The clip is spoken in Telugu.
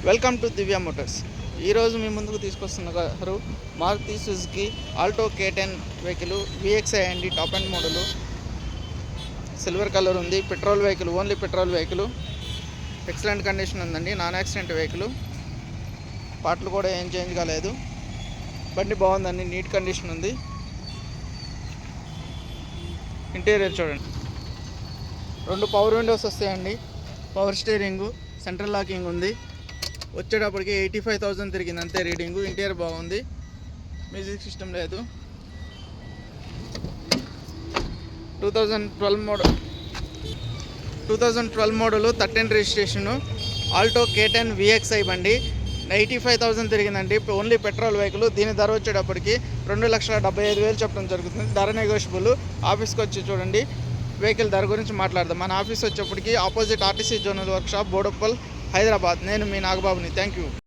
Welcome to Divya Motors. ఈరోజు మీ ముందుకు తీసుకొస్తున్నారు Maruti Suzuki Alto K10 vehicle VXI అండి. Top and model, silver colour ఉంది. Petrol vehicle, only petrol vehicle. Excellent condition ఉందండి, నాన్ యాక్సిడెంట్ వెహికల్. పార్ట్లు కూడా ఏం చేంజ్ కాలేదు. బండి బాగుందండి, నీట్ కండిషన్ ఉంది. ఇంటీరియర్ చూడండి, 2 పవర్ విండోస్ వస్తాయండి. పవర్ స్టీరింగు, సెంట్రల్ లాకింగ్ ఉంది. వచ్చేటప్పటికి 85,000 తిరిగింది అంతే రీడింగు. ఇంటీరియర్ బాగుంది, మ్యూజిక్ సిస్టమ్ లేదు. 2012 model, 13 registration, Alto K10 VXI బండి. 85,000 తిరిగిందండి, ఓన్లీ పెట్రోల్ వెహికల్. దీని ధర వచ్చేటప్పటికి 2,75,000 చెప్పడం జరుగుతుంది. ధర నెగోషియబుల్. ఆఫీస్కి వచ్చి చూడండి, వెహికల్ ధర గురించి మాట్లాడదాం. మన ఆఫీస్ వచ్చేప్పటికి opposite RTC zonal workshop, Boduppal, Hyderabad. నేను మీ నాగబాబుని. Thank you.